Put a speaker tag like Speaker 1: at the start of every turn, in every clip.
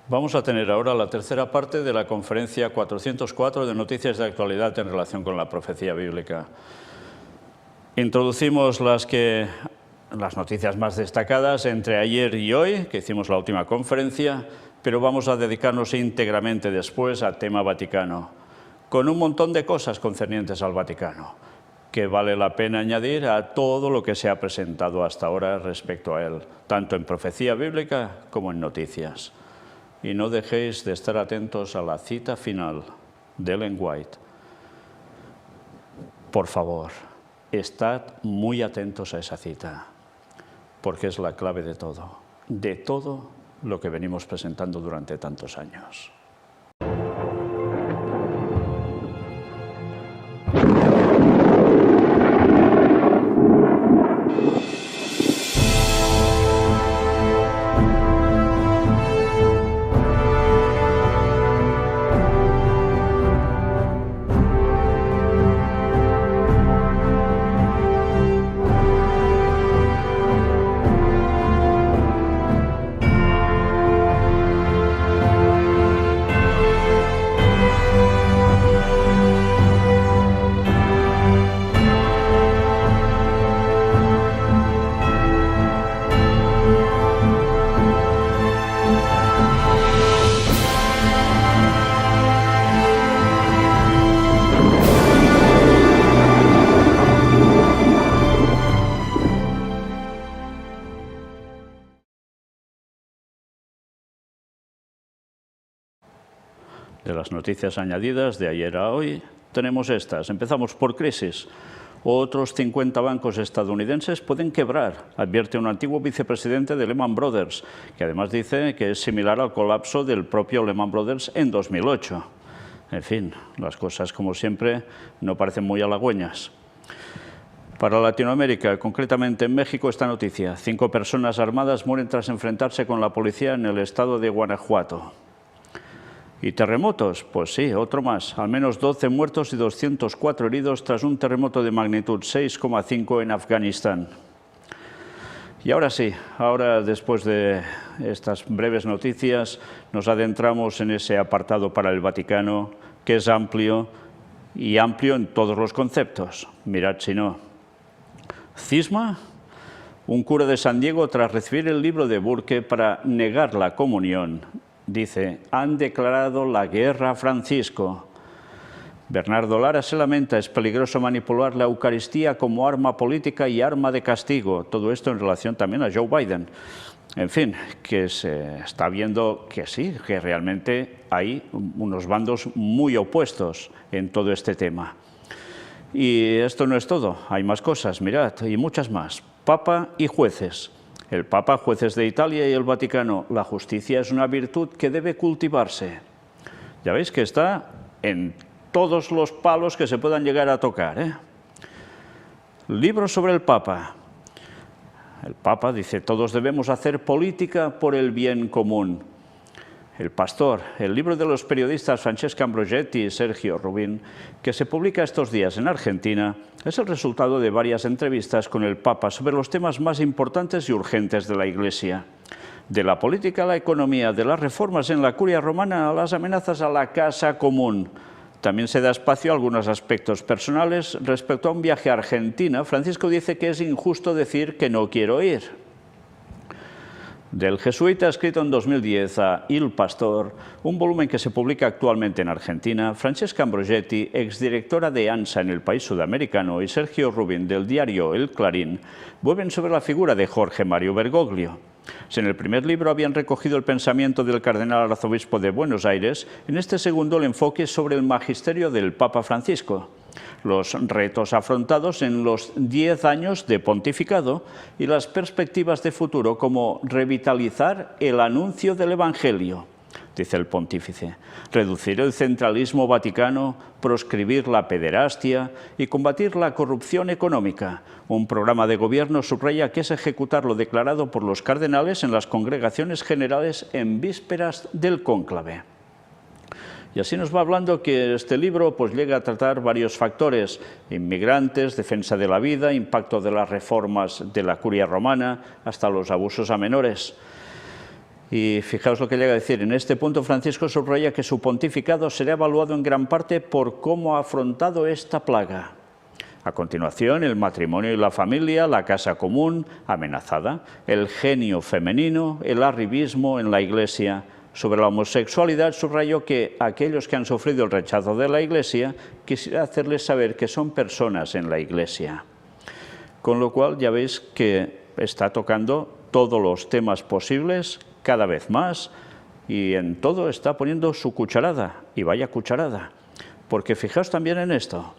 Speaker 1: Vamos a tener ahora la tercera parte de la conferencia 404 de noticias de actualidad en relación con la profecía bíblica. Introducimos las noticias más destacadas entre ayer y hoy, que hicimos la última conferencia, pero vamos a dedicarnos íntegramente después al tema Vaticano, con un montón de cosas concernientes al Vaticano, que vale la pena añadir a todo lo que se ha presentado hasta ahora respecto a él, tanto en profecía bíblica como en noticias. Y no dejéis de estar atentos a la cita final de Ellen White. Por favor, estad muy atentos a esa cita, porque es la clave de todo lo que venimos presentando durante tantos años. De las noticias añadidas de ayer a hoy, tenemos estas. Empezamos por crisis. Otros 50 bancos estadounidenses pueden quebrar, advierte un antiguo vicepresidente de Lehman Brothers, que además dice que es similar al colapso del propio Lehman Brothers en 2008. En fin, las cosas, como siempre, no parecen muy halagüeñas. Para Latinoamérica, concretamente en México, esta noticia. 5 personas armadas mueren tras enfrentarse con la policía en el estado de Guanajuato. ¿Y terremotos? Pues sí, otro más. Al menos 12 muertos y 204 heridos tras un terremoto de magnitud 6,5 en Afganistán. Y ahora sí, después de estas breves noticias, nos adentramos en ese apartado para el Vaticano, que es amplio y amplio en todos los conceptos. Mirad si no. Cisma, un cura de San Diego tras recibir el libro de Burke para negar la comunión, dice, han declarado la guerra a Francisco. Bernardo Lara se lamenta, es peligroso manipular la Eucaristía como arma política y arma de castigo. Todo esto en relación también a Joe Biden. En fin, que se está viendo que sí, que realmente hay unos bandos muy opuestos en todo este tema. Y esto no es todo, hay más cosas, mirad, y muchas más. Papa y jueces. El Papa, jueces de Italia y el Vaticano. La justicia es una virtud que debe cultivarse. Ya veis que está en todos los palos que se puedan llegar a tocar, ¿eh? Libro sobre el Papa. El Papa dice, todos debemos hacer política por el bien común. El Pastor, el libro de los periodistas Francesca Ambrogetti y Sergio Rubin, que se publica estos días en Argentina, es el resultado de varias entrevistas con el Papa sobre los temas más importantes y urgentes de la Iglesia. De la política a la economía, de las reformas en la Curia Romana a las amenazas a la casa común. También se da espacio a algunos aspectos personales. Respecto a un viaje a Argentina, Francisco dice que es injusto decir que no quiero ir. Del jesuita escrito en 2010 a Il Pastor, un volumen que se publica actualmente en Argentina, Francesca Ambrogetti, exdirectora de ANSA en el país sudamericano, y Sergio Rubin, del diario El Clarín, vuelven sobre la figura de Jorge Mario Bergoglio. Si en el primer libro habían recogido el pensamiento del cardenal arzobispo de Buenos Aires, en este segundo el enfoque es sobre el magisterio del Papa Francisco, los retos afrontados en los 10 años de pontificado y las perspectivas de futuro, como revitalizar el anuncio del Evangelio, dice el pontífice, reducir el centralismo vaticano, proscribir la pederastia y combatir la corrupción económica. Un programa de gobierno subraya que es ejecutar lo declarado por los cardenales en las congregaciones generales en vísperas del cónclave. Y así nos va hablando que este libro pues llega a tratar varios factores: inmigrantes, defensa de la vida, impacto de las reformas de la Curia Romana, hasta los abusos a menores. Y fijaos lo que llega a decir. En este punto Francisco subraya que su pontificado será evaluado en gran parte por cómo ha afrontado esta plaga. A continuación, el matrimonio y la familia, la casa común amenazada, el genio femenino, el arribismo en la Iglesia. Sobre la homosexualidad subrayó que aquellos que han sufrido el rechazo de la Iglesia, quisiera hacerles saber que son personas en la Iglesia. Con lo cual ya veis que está tocando todos los temas posibles, cada vez más, y en todo está poniendo su cucharada, y vaya cucharada. Porque fijaos también en esto,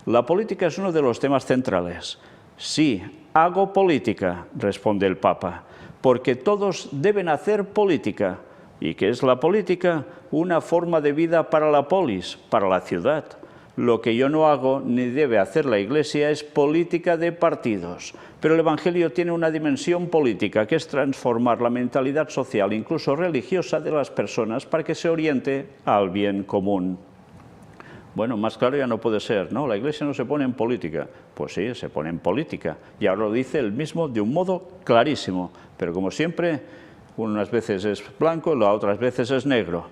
Speaker 1: la política es uno de los temas centrales. Sí, hago política, responde el Papa, porque todos deben hacer política. ¿Y qué es la política? Una forma de vida para la polis, para la ciudad. Lo que yo no hago ni debe hacer la Iglesia es política de partidos. Pero el Evangelio tiene una dimensión política, que es transformar la mentalidad social, incluso religiosa, de las personas para que se oriente al bien común. Bueno, más claro ya no puede ser, ¿no? La Iglesia no se pone en política. Pues sí, se pone en política. Y ahora lo dice él mismo de un modo clarísimo. Pero como siempre, unas veces es blanco, las otras veces es negro.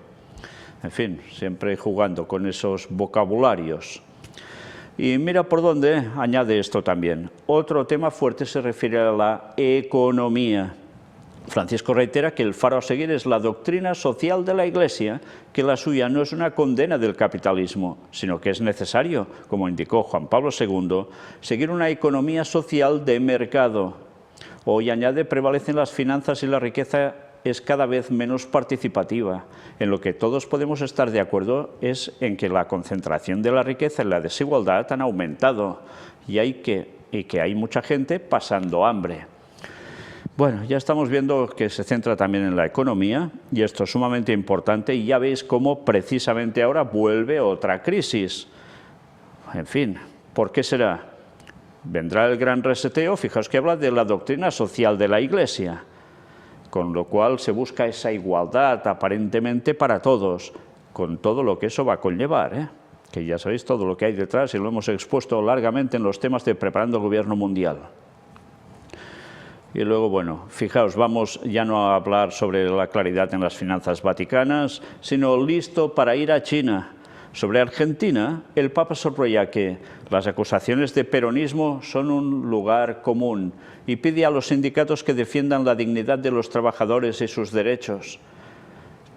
Speaker 1: En fin, siempre jugando con esos vocabularios. Y mira por dónde añade esto también. Otro tema fuerte se refiere a la economía. Francisco reitera que el faro a seguir es la doctrina social de la Iglesia, que la suya no es una condena del capitalismo, sino que es necesario, como indicó Juan Pablo II, seguir una economía social de mercado. Hoy añade, prevalecen las finanzas y la riqueza es cada vez menos participativa. En lo que todos podemos estar de acuerdo es en que la concentración de la riqueza y la desigualdad han aumentado y que hay mucha gente pasando hambre. Bueno, ya estamos viendo que se centra también en la economía y esto es sumamente importante y ya veis cómo precisamente ahora vuelve otra crisis. En fin, ¿por qué será? Vendrá el gran reseteo, fijaos que habla de la doctrina social de la Iglesia, con lo cual se busca esa igualdad aparentemente para todos, con todo lo que eso va a conllevar, que ya sabéis todo lo que hay detrás y lo hemos expuesto largamente en los temas de Preparando el Gobierno Mundial. Y luego, bueno, fijaos, vamos ya no a hablar sobre la claridad en las finanzas vaticanas, sino listo para ir a China. Sobre Argentina, el Papa subraya que las acusaciones de peronismo son un lugar común y pide a los sindicatos que defiendan la dignidad de los trabajadores y sus derechos.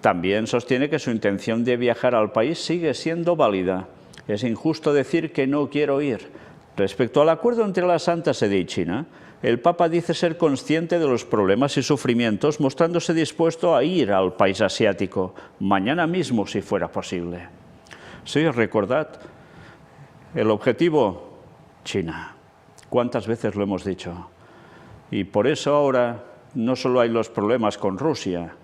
Speaker 1: También sostiene que su intención de viajar al país sigue siendo válida. Es injusto decir que no quiero ir. Respecto al acuerdo entre la Santa Sede y China, el Papa dice ser consciente de los problemas y sufrimientos, mostrándose dispuesto a ir al país asiático, mañana mismo si fuera posible. Sí, recordad, el objetivo, China. ¿Cuántas veces lo hemos dicho? Y por eso ahora no solo hay los problemas con Rusia,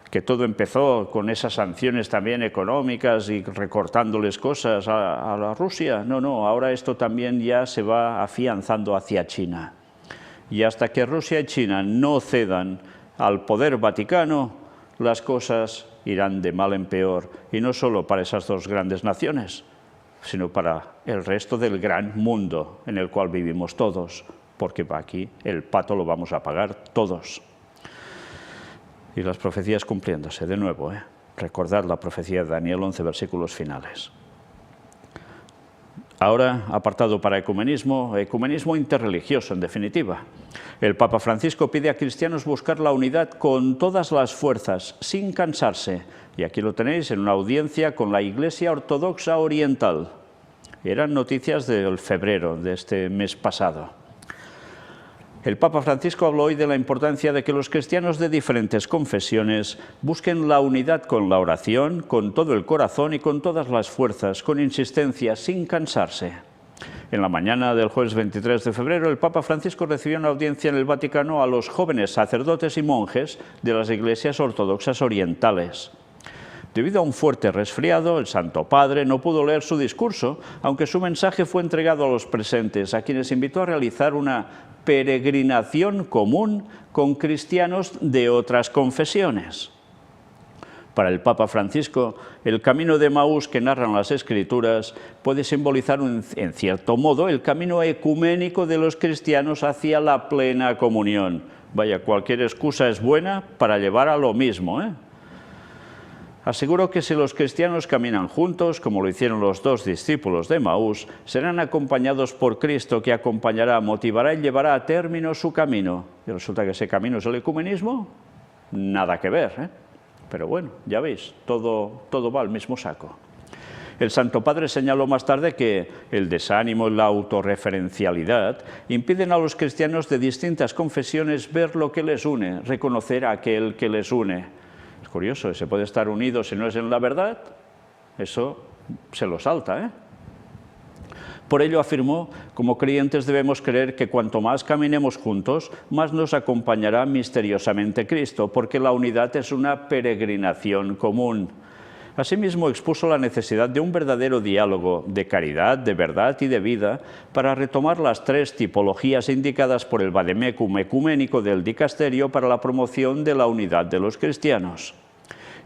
Speaker 1: que todo empezó con esas sanciones también económicas y recortándoles cosas a la Rusia. No, ahora esto también ya se va afianzando hacia China. Y hasta que Rusia y China no cedan al poder vaticano, las cosas irán de mal en peor, y no solo para esas dos grandes naciones, sino para el resto del gran mundo en el cual vivimos todos, porque aquí el pato lo vamos a pagar todos. Y las profecías cumpliéndose, de nuevo, recordad la profecía de Daniel 11, versículos finales. Ahora, apartado para ecumenismo interreligioso, en definitiva. El Papa Francisco pide a cristianos buscar la unidad con todas las fuerzas, sin cansarse. Y aquí lo tenéis en una audiencia con la Iglesia Ortodoxa Oriental. Eran noticias del febrero de este mes pasado. El Papa Francisco habló hoy de la importancia de que los cristianos de diferentes confesiones busquen la unidad con la oración, con todo el corazón y con todas las fuerzas, con insistencia, sin cansarse. En la mañana del jueves 23 de febrero, el Papa Francisco recibió una audiencia en el Vaticano a los jóvenes sacerdotes y monjes de las iglesias ortodoxas orientales. Debido a un fuerte resfriado, el Santo Padre no pudo leer su discurso, aunque su mensaje fue entregado a los presentes, a quienes invitó a realizar una peregrinación común con cristianos de otras confesiones. Para el Papa Francisco, el camino de Emaús que narran las Escrituras puede simbolizar, en cierto modo, el camino ecuménico de los cristianos hacia la plena comunión. Vaya, cualquier excusa es buena para llevar a lo mismo, ¿eh? Aseguro que si los cristianos caminan juntos, como lo hicieron los dos discípulos de Emaús, serán acompañados por Cristo, que acompañará, motivará y llevará a término su camino. Y resulta que ese camino es el ecumenismo, nada que ver, ¿eh? Pero bueno, ya veis, todo va al mismo saco. El Santo Padre señaló más tarde que el desánimo y la autorreferencialidad impiden a los cristianos de distintas confesiones ver lo que les une, reconocer a aquel que les une. Es curioso, se puede estar unido si no es en la verdad, eso se lo salta, ¿eh? Por ello afirmó, como creyentes debemos creer que cuanto más caminemos juntos, más nos acompañará misteriosamente Cristo, porque la unidad es una peregrinación común. Asimismo, expuso la necesidad de un verdadero diálogo de caridad, de verdad y de vida para retomar las tres tipologías indicadas por el Vademecum ecuménico del Dicasterio para la promoción de la unidad de los cristianos.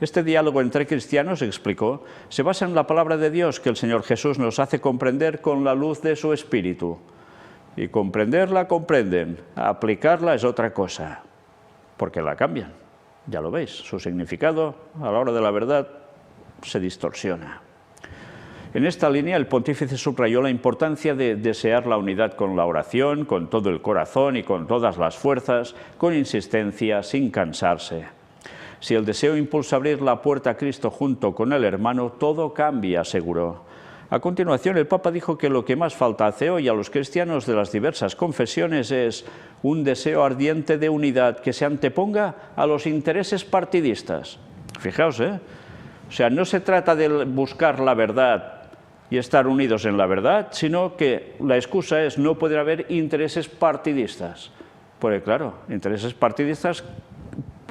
Speaker 1: Este diálogo entre cristianos, explicó, se basa en la palabra de Dios que el Señor Jesús nos hace comprender con la luz de su Espíritu. Y comprenderla comprenden, aplicarla es otra cosa, porque la cambian. Ya lo veis, su significado a la hora de la verdad se distorsiona. En esta línea, el pontífice subrayó la importancia de desear la unidad con la oración, con todo el corazón y con todas las fuerzas, con insistencia, sin cansarse. Si el deseo impulsa abrir la puerta a Cristo junto con el hermano, todo cambia, aseguró. A continuación, el Papa dijo que lo que más falta hace hoy a los cristianos de las diversas confesiones es un deseo ardiente de unidad que se anteponga a los intereses partidistas. Fijaos, ¿eh? O sea, no se trata de buscar la verdad y estar unidos en la verdad, sino que la excusa es no poder haber intereses partidistas. Porque claro, intereses partidistas,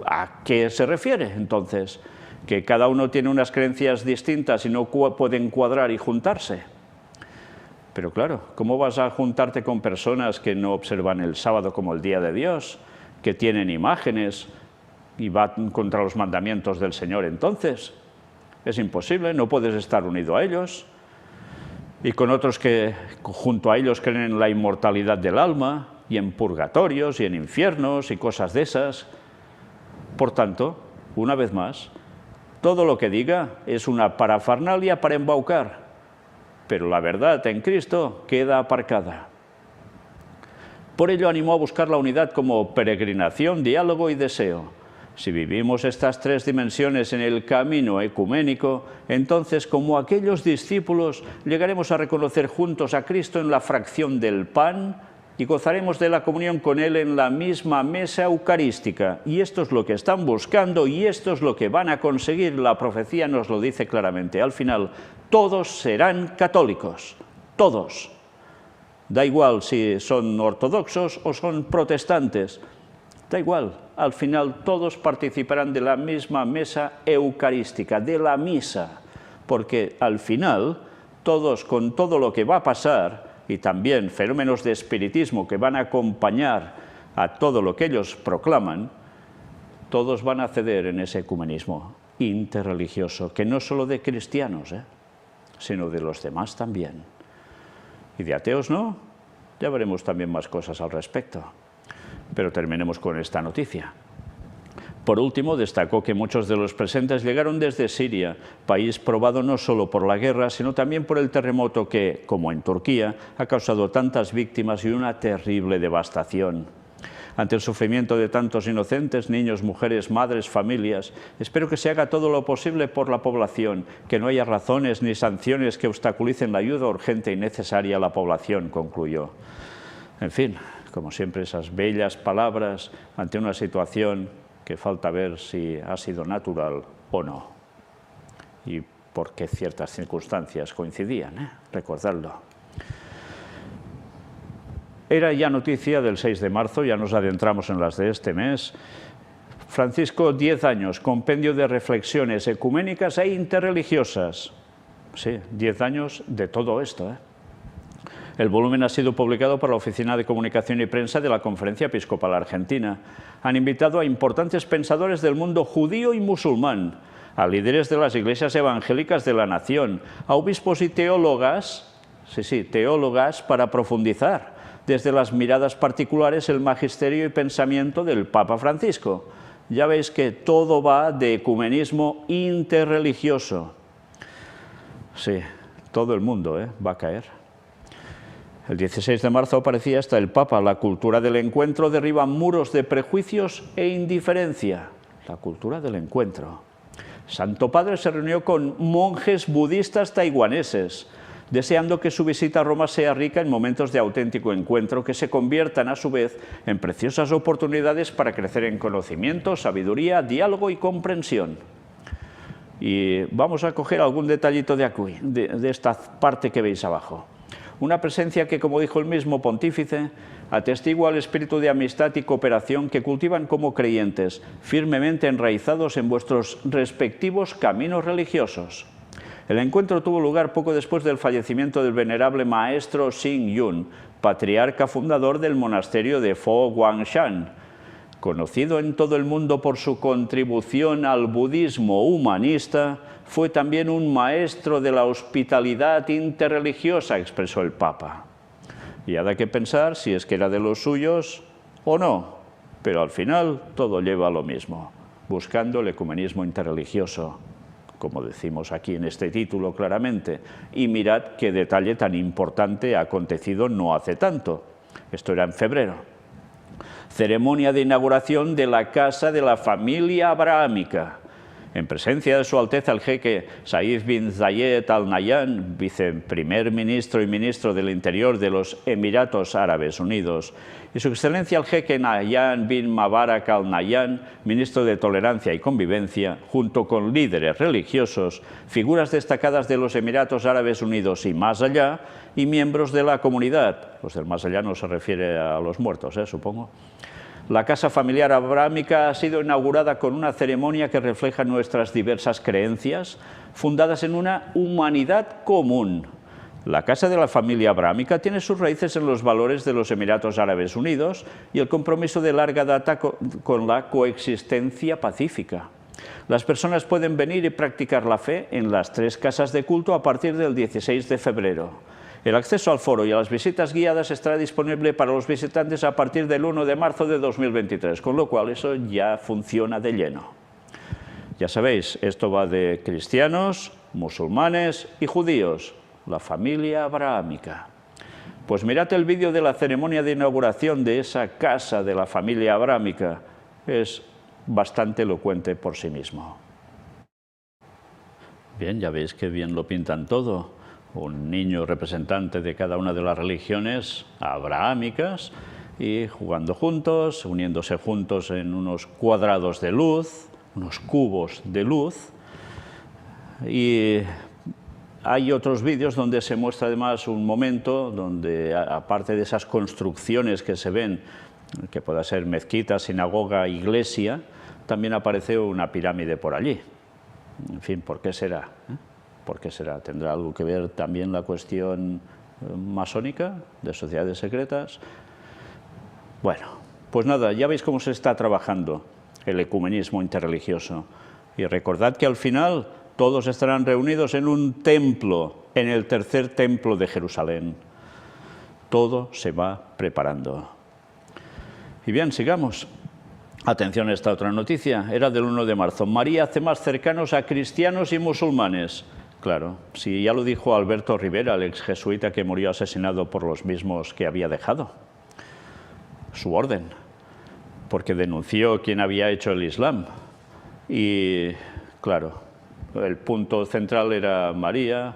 Speaker 1: ¿a qué se refiere entonces? Que cada uno tiene unas creencias distintas y no pueden cuadrar y juntarse. Pero claro, ¿cómo vas a juntarte con personas que no observan el sábado como el día de Dios, que tienen imágenes y van contra los mandamientos del Señor entonces? Es imposible, no puedes estar unido a ellos. Y con otros que junto a ellos creen en la inmortalidad del alma, y en purgatorios, y en infiernos, y cosas de esas. Por tanto, una vez más, todo lo que diga es una parafernalia para embaucar, pero la verdad en Cristo queda aparcada. Por ello animó a buscar la unidad como peregrinación, diálogo y deseo. Si vivimos estas tres dimensiones en el camino ecuménico, entonces, como aquellos discípulos, llegaremos a reconocer juntos a Cristo en la fracción del pan y gozaremos de la comunión con Él en la misma mesa eucarística. Y esto es lo que están buscando y esto es lo que van a conseguir. La profecía nos lo dice claramente. Al final, todos serán católicos, todos. Da igual si son ortodoxos o son protestantes, da igual. Al final todos participarán de la misma mesa eucarística, de la misa, porque al final todos, con todo lo que va a pasar, y también fenómenos de espiritismo que van a acompañar a todo lo que ellos proclaman, todos van a ceder en ese ecumenismo interreligioso, que no es solo de cristianos, sino de los demás también. Y de ateos no, ya veremos también más cosas al respecto. Pero terminemos con esta noticia. Por último, destacó que muchos de los presentes llegaron desde Siria, país probado no solo por la guerra, sino también por el terremoto que, como en Turquía, ha causado tantas víctimas y una terrible devastación. Ante el sufrimiento de tantos inocentes, niños, mujeres, madres, familias, espero que se haga todo lo posible por la población, que no haya razones ni sanciones que obstaculicen la ayuda urgente y necesaria a la población, concluyó. En fin, como siempre, esas bellas palabras ante una situación que falta ver si ha sido natural o no, y por qué ciertas circunstancias coincidían, recordadlo. Era ya noticia del 6 de marzo, ya nos adentramos en las de este mes. Francisco, 10 años, compendio de reflexiones ecuménicas e interreligiosas. Sí, 10 años de todo esto, El volumen ha sido publicado por la Oficina de Comunicación y Prensa de la Conferencia Episcopal Argentina. Han invitado a importantes pensadores del mundo judío y musulmán, a líderes de las iglesias evangélicas de la nación, a obispos y teólogas, teólogas para profundizar desde las miradas particulares el magisterio y pensamiento del Papa Francisco. Ya veis que todo va de ecumenismo interreligioso. Sí, todo el mundo va a caer. El 16 de marzo aparecía hasta el Papa. La cultura del encuentro derriba muros de prejuicios e indiferencia. La cultura del encuentro. Santo Padre se reunió con monjes budistas taiwaneses, deseando que su visita a Roma sea rica en momentos de auténtico encuentro que se conviertan a su vez en preciosas oportunidades para crecer en conocimiento, sabiduría, diálogo y comprensión. Y vamos a coger algún detallito de aquí, de esta parte que veis abajo. Una presencia que, como dijo el mismo pontífice, atestigua el espíritu de amistad y cooperación que cultivan como creyentes, firmemente enraizados en vuestros respectivos caminos religiosos. El encuentro tuvo lugar poco después del fallecimiento del venerable maestro Xing Yun, patriarca fundador del monasterio de Fo Guangshan. Conocido en todo el mundo por su contribución al budismo humanista, fue también un maestro de la hospitalidad interreligiosa, expresó el Papa. Y habrá que pensar si es que era de los suyos o no, pero al final todo lleva a lo mismo, buscando el ecumenismo interreligioso, como decimos aquí en este título claramente. Y mirad qué detalle tan importante ha acontecido no hace tanto. Esto era en febrero. Ceremonia de inauguración de la Casa de la Familia Abrahámica. En presencia de Su Alteza el jeque Said bin Zayed Al Nahyan, viceprimer ministro y ministro del Interior de los Emiratos Árabes Unidos, y Su Excelencia el jeque Nahyan bin Mubarak Al Nahyan, ministro de Tolerancia y Convivencia, junto con líderes religiosos, figuras destacadas de los Emiratos Árabes Unidos y más allá, y miembros de la comunidad. Los del más allá no se refiere a los muertos, supongo. La Casa Familiar Abrahámica ha sido inaugurada con una ceremonia que refleja nuestras diversas creencias, fundadas en una humanidad común. La Casa de la Familia Abrahámica tiene sus raíces en los valores de los Emiratos Árabes Unidos y el compromiso de larga data con la coexistencia pacífica. Las personas pueden venir y practicar la fe en las 3 casas de culto a partir del 16 de febrero. El acceso al foro y a las visitas guiadas estará disponible para los visitantes a partir del 1 de marzo de 2023, con lo cual eso ya funciona de lleno. Ya sabéis, esto va de cristianos, musulmanes y judíos, la familia abrahámica. Pues mirad el vídeo de la ceremonia de inauguración de esa casa de la familia abrahámica. Es bastante elocuente por sí mismo. Bien, ya veis que bien lo pintan todo. Un niño representante de cada una de las religiones abrahámicas y jugando juntos, uniéndose juntos en unos cuadrados de luz, unos cubos de luz. Y hay otros vídeos donde se muestra además un momento donde, aparte de esas construcciones que se ven, que pueda ser mezquita, sinagoga, iglesia, también aparece una pirámide por allí. En fin, ¿por qué será? ¿Por qué será? ¿Tendrá algo que ver también la cuestión masónica, de sociedades secretas? Bueno, pues nada, ya veis cómo se está trabajando el ecumenismo interreligioso. Y recordad que al final todos estarán reunidos en un templo, en el tercer templo de Jerusalén. Todo se va preparando. Y bien, sigamos. Atención a esta otra noticia, era del 1 de marzo. María hace más cercanos a cristianos y musulmanes. Claro, si ya lo dijo Alberto Rivera, el ex jesuita que murió asesinado por los mismos que había dejado. Su orden, porque denunció quién había hecho el Islam. Y claro, el punto central era María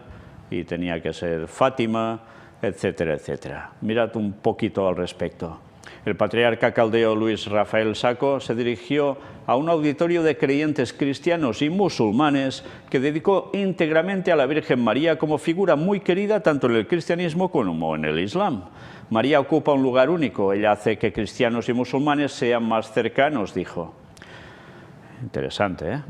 Speaker 1: y tenía que ser Fátima, etcétera, etcétera. Mirad un poquito al respecto. El patriarca caldeo Luis Rafael Sacco se dirigió a un auditorio de creyentes cristianos y musulmanes que dedicó íntegramente a la Virgen María como figura muy querida tanto en el cristianismo como en el Islam. María ocupa un lugar único, ella hace que cristianos y musulmanes sean más cercanos, dijo. Interesante, ¿eh?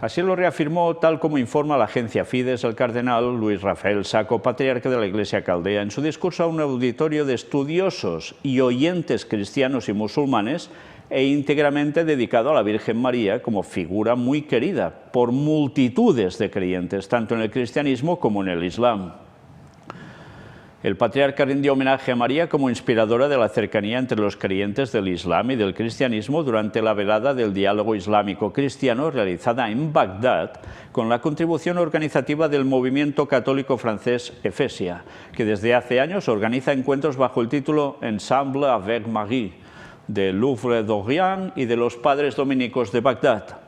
Speaker 1: Así lo reafirmó, tal como informa la agencia Fides, el cardenal Luis Rafael Sacco, patriarca de la Iglesia caldea, en su discurso a un auditorio de estudiosos y oyentes cristianos y musulmanes e íntegramente dedicado a la Virgen María como figura muy querida por multitudes de creyentes, tanto en el cristianismo como en el Islam. El patriarca rindió homenaje a María como inspiradora de la cercanía entre los creyentes del Islam y del cristianismo durante la velada del diálogo islámico-cristiano realizada en Bagdad con la contribución organizativa del movimiento católico francés Efesia, que desde hace años organiza encuentros bajo el título Ensemble avec Marie, de Louvre d'Orient y de los Padres Dominicos de Bagdad.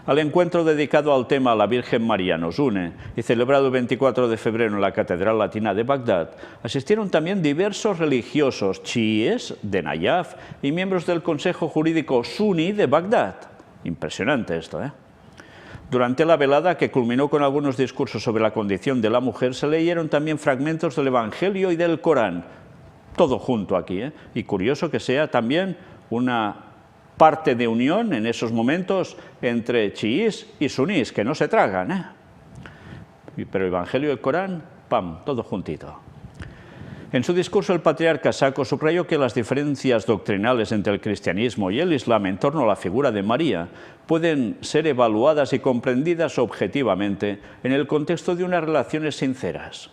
Speaker 1: Al encuentro dedicado al tema La Virgen María nos une y celebrado el 24 de febrero en la Catedral Latina de Bagdad, asistieron también diversos religiosos chiíes de Nayaf y miembros del Consejo Jurídico Suní de Bagdad. Impresionante esto, ¿eh? Durante la velada, que culminó con algunos discursos sobre la condición de la mujer, se leyeron también fragmentos del Evangelio y del Corán. Todo junto aquí, ¿eh? Y curioso que sea también una parte de unión en esos momentos entre chiíes y sunís, que no se tragan, ¿eh? Pero Evangelio y el Corán, ¡pam!, todo juntito. En su discurso, el patriarca Sako subrayó que las diferencias doctrinales entre el cristianismo y el islam en torno a la figura de María pueden ser evaluadas y comprendidas objetivamente en el contexto de unas relaciones sinceras.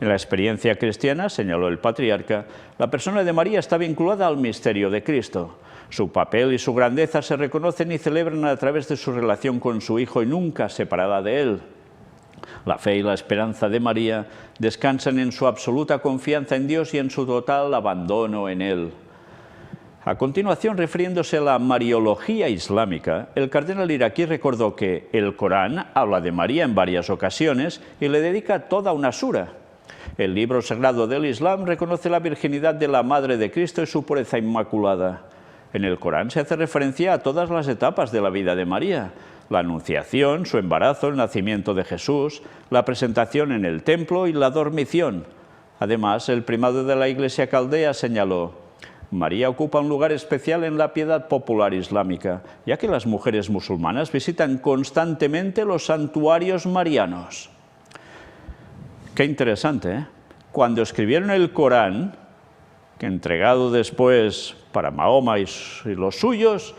Speaker 1: En la experiencia cristiana, señaló el patriarca, la persona de María está vinculada al misterio de Cristo. Su papel y su grandeza se reconocen y celebran a través de su relación con su Hijo y nunca separada de Él. La fe y la esperanza de María descansan en su absoluta confianza en Dios y en su total abandono en Él. A continuación, refiriéndose a la mariología islámica, el cardenal iraquí recordó que el Corán habla de María en varias ocasiones y le dedica toda una sura. El libro sagrado del Islam reconoce la virginidad de la Madre de Cristo y su pureza inmaculada. En el Corán se hace referencia a todas las etapas de la vida de María: la anunciación, su embarazo, el nacimiento de Jesús, la presentación en el templo y la dormición. Además, el primado de la Iglesia caldea señaló: María ocupa un lugar especial en la piedad popular islámica, ya que las mujeres musulmanas visitan constantemente los santuarios marianos. Qué interesante, ¿eh? Cuando escribieron el Corán, que entregado después para Mahoma y los suyos,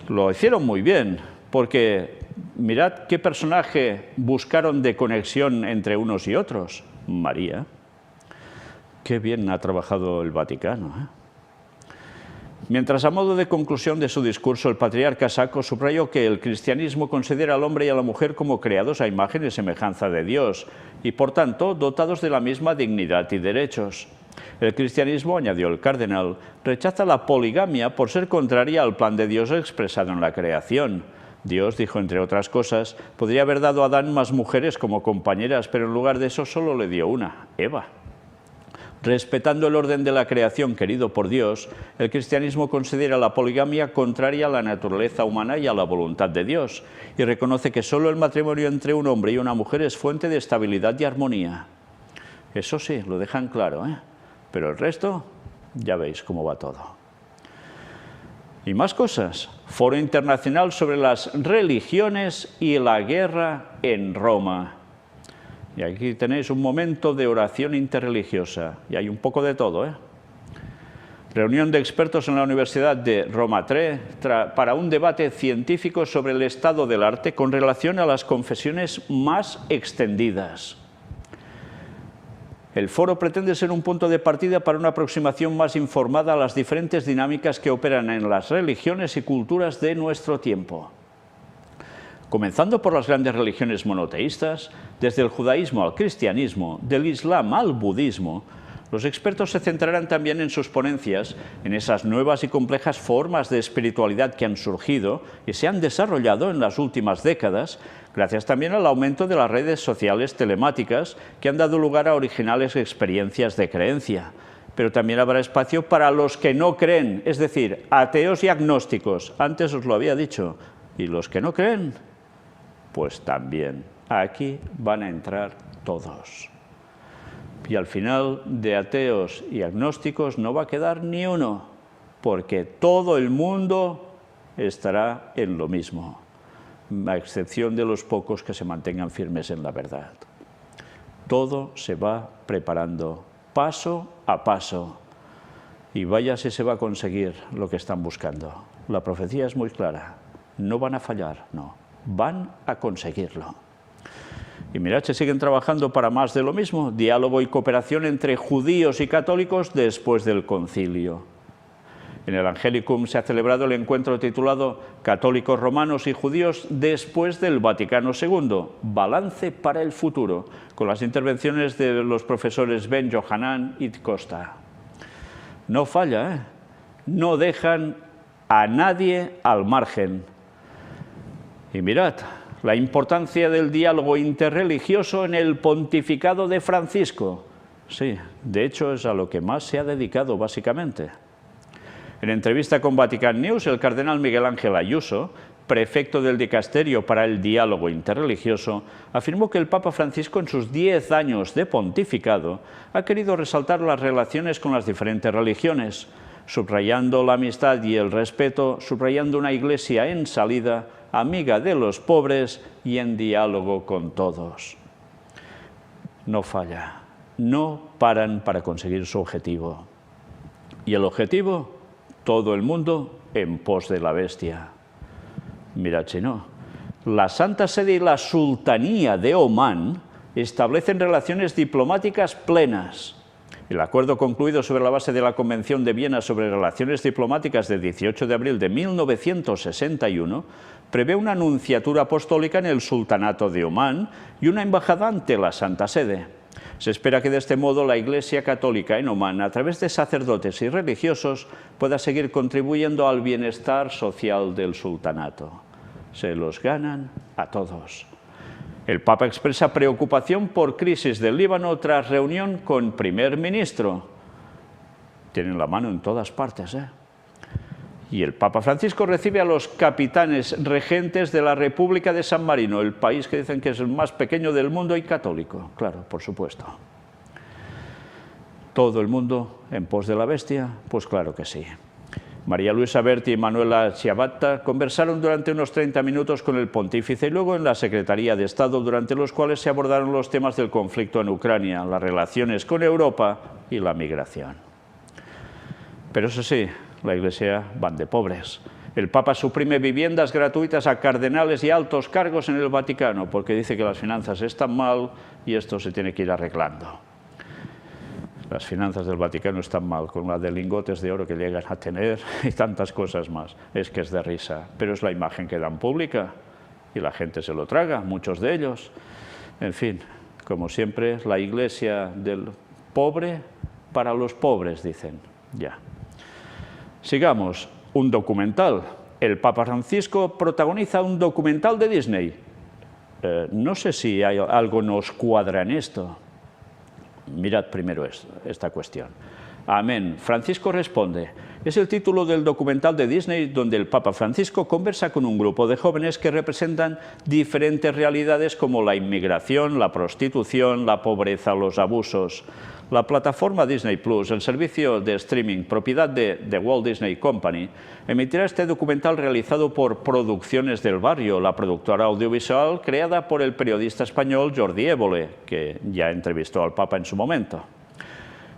Speaker 1: lo hicieron muy bien, porque mirad qué personaje buscaron de conexión entre unos y otros: María. Qué bien ha trabajado el Vaticano, ¿eh? Mientras, a modo de conclusión de su discurso, el patriarca Sako subrayó que el cristianismo considera al hombre y a la mujer como creados a imagen y semejanza de Dios y, por tanto, dotados de la misma dignidad y derechos. El cristianismo, añadió el cardenal, rechaza la poligamia por ser contraria al plan de Dios expresado en la creación. Dios, dijo entre otras cosas, podría haber dado a Adán más mujeres como compañeras, pero en lugar de eso solo le dio una, Eva. Respetando el orden de la creación querido por Dios, el cristianismo considera la poligamia contraria a la naturaleza humana y a la voluntad de Dios, y reconoce que solo el matrimonio entre un hombre y una mujer es fuente de estabilidad y armonía. Eso sí, lo dejan claro, ¿eh? Pero el resto, ya veis cómo va todo. Y más cosas. Foro Internacional sobre las Religiones y la Guerra en Roma. Y aquí tenéis un momento de oración interreligiosa, y hay un poco de todo, ¿eh? Reunión de expertos en la Universidad de Roma III para un debate científico sobre el estado del arte con relación a las confesiones más extendidas. El foro pretende ser un punto de partida para una aproximación más informada a las diferentes dinámicas que operan en las religiones y culturas de nuestro tiempo. Comenzando por las grandes religiones monoteístas, desde el judaísmo al cristianismo, del islam al budismo, los expertos se centrarán también en sus ponencias en esas nuevas y complejas formas de espiritualidad que han surgido y se han desarrollado en las últimas décadas, gracias también al aumento de las redes sociales telemáticas que han dado lugar a originales experiencias de creencia. Pero también habrá espacio para los que no creen, es decir, ateos y agnósticos. Antes os lo había dicho. ¿Y los que no creen? Pues también. Aquí van a entrar todos. Y al final, de ateos y agnósticos no va a quedar ni uno, porque todo el mundo estará en lo mismo, a excepción de los pocos que se mantengan firmes en la verdad. Todo se va preparando paso a paso. Y vaya si se va a conseguir lo que están buscando. La profecía es muy clara. No van a fallar, no. Van a conseguirlo. Y mirad, se siguen trabajando para más de lo mismo. Diálogo y cooperación entre judíos y católicos después del concilio. En el Angelicum se ha celebrado el encuentro titulado Católicos romanos y judíos después del Vaticano II, balance para el futuro, con las intervenciones de los profesores Ben Johanan y Costa. No falla, ¿eh? No dejan a nadie al margen. Y mirad, la importancia del diálogo interreligioso en el pontificado de Francisco. Sí, de hecho es a lo que más se ha dedicado básicamente. En entrevista con Vatican News, el cardenal Miguel Ángel Ayuso, prefecto del Dicasterio para el Diálogo Interreligioso, afirmó que el Papa Francisco en sus 10 años de pontificado ha querido resaltar las relaciones con las diferentes religiones, subrayando la amistad y el respeto, subrayando una iglesia en salida, amiga de los pobres y en diálogo con todos. No falla, no paran para conseguir su objetivo. ¿Y el objetivo? Todo el mundo en pos de la bestia. Mirad si no. La Santa Sede y la Sultanía de Omán establecen relaciones diplomáticas plenas. El acuerdo concluido sobre la base de la Convención de Viena sobre Relaciones Diplomáticas de 18 de abril de 1961 prevé una nunciatura apostólica en el Sultanato de Omán y una embajada ante la Santa Sede. Se espera que de este modo la Iglesia Católica en Omán, a través de sacerdotes y religiosos, pueda seguir contribuyendo al bienestar social del sultanato. Se los ganan a todos. El Papa expresa preocupación por crisis del Líbano tras reunión con primer ministro. Tienen la mano en todas partes, ¿eh? Y el Papa Francisco recibe a los capitanes regentes de la República de San Marino, el país que dicen que es el más pequeño del mundo y católico. Claro, por supuesto. ¿Todo el mundo en pos de la bestia? Pues claro que sí. María Luisa Berti y Manuela Ciabatta conversaron durante unos 30 minutos con el pontífice y luego en la Secretaría de Estado, durante los cuales se abordaron los temas del conflicto en Ucrania, las relaciones con Europa y la migración. Pero eso sí, la Iglesia van de pobres. El Papa suprime viviendas gratuitas a cardenales y altos cargos en el Vaticano porque dice que las finanzas están mal y esto se tiene que ir arreglando. Las finanzas del Vaticano están mal, con las de lingotes de oro que llegan a tener y tantas cosas más. Es que es de risa, pero es la imagen que dan pública y la gente se lo traga, muchos de ellos. En fin, como siempre, la Iglesia del pobre para los pobres, dicen. Ya. Sigamos, un documental. El Papa Francisco protagoniza un documental de Disney. No sé si algo nos cuadra en esto. Mirad primero esta cuestión. Amén. Francisco responde. Es el título del documental de Disney donde el Papa Francisco conversa con un grupo de jóvenes que representan diferentes realidades como la inmigración, la prostitución, la pobreza, los abusos. La plataforma Disney Plus, el servicio de streaming propiedad de Walt Disney Company, emitirá este documental realizado por Producciones del Barrio, la productora audiovisual creada por el periodista español Jordi Évole, que ya entrevistó al Papa en su momento.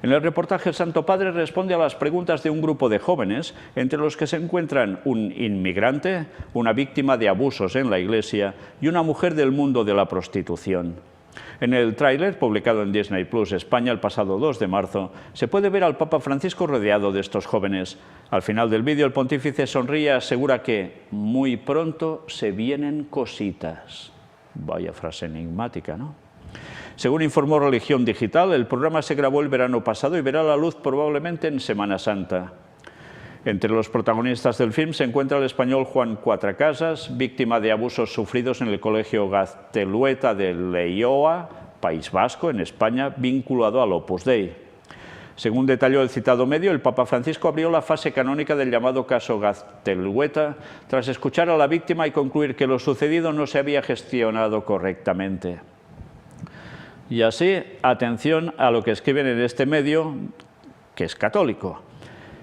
Speaker 1: En el reportaje, el Santo Padre responde a las preguntas de un grupo de jóvenes, entre los que se encuentran un inmigrante, una víctima de abusos en la Iglesia y una mujer del mundo de la prostitución. En el tráiler, publicado en Disney Plus España el pasado 2 de marzo, se puede ver al Papa Francisco rodeado de estos jóvenes. Al final del vídeo, el pontífice sonríe y asegura que muy pronto se vienen cositas. Vaya frase enigmática, ¿no? Según informó Religión Digital, el programa se grabó el verano pasado y verá la luz probablemente en Semana Santa. Entre los protagonistas del film se encuentra el español Juan Cuatracasas, víctima de abusos sufridos en el colegio Gaztelueta de Leioa, País Vasco, en España, vinculado al Opus Dei. Según detalló el citado medio, el Papa Francisco abrió la fase canónica del llamado caso Gaztelueta tras escuchar a la víctima y concluir que lo sucedido no se había gestionado correctamente. Y así, atención a lo que escriben en este medio, que es católico.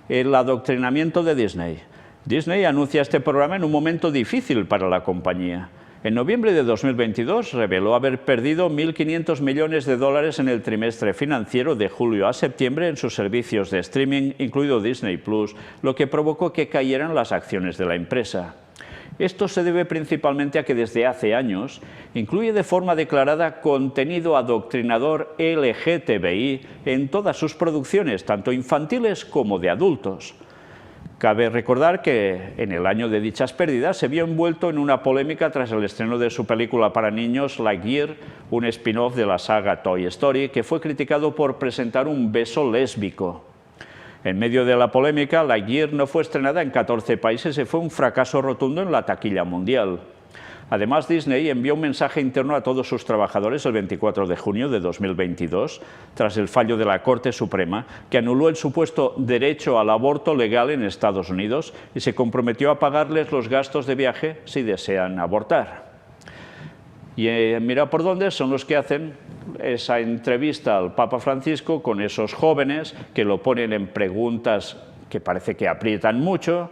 Speaker 1: El adoctrinamiento de Disney. Disney anuncia este programa en un momento difícil para la compañía. En noviembre de 2022 reveló haber perdido 1.500 millones de dólares en el trimestre financiero de julio a septiembre en sus servicios de streaming, incluido Disney+, lo que provocó que cayeran las acciones de la empresa. Esto se debe principalmente a que desde hace años incluye de forma declarada contenido adoctrinador LGTBI en todas sus producciones, tanto infantiles como de adultos. Cabe recordar que en el año de dichas pérdidas se vio envuelto en una polémica tras el estreno de su película para niños Lightyear, un spin-off de la saga Toy Story, que fue criticado por presentar un beso lésbico. En medio de la polémica, Lightyear no fue estrenada en 14 países y fue un fracaso rotundo en la taquilla mundial. Además, Disney envió un mensaje interno a todos sus trabajadores el 24 de junio de 2022, tras el fallo de la Corte Suprema, que anuló el supuesto derecho al aborto legal en Estados Unidos y se comprometió a pagarles los gastos de viaje si desean abortar. Y mira por dónde son los que hacen esa entrevista al Papa Francisco con esos jóvenes que lo ponen en preguntas que parece que aprietan mucho,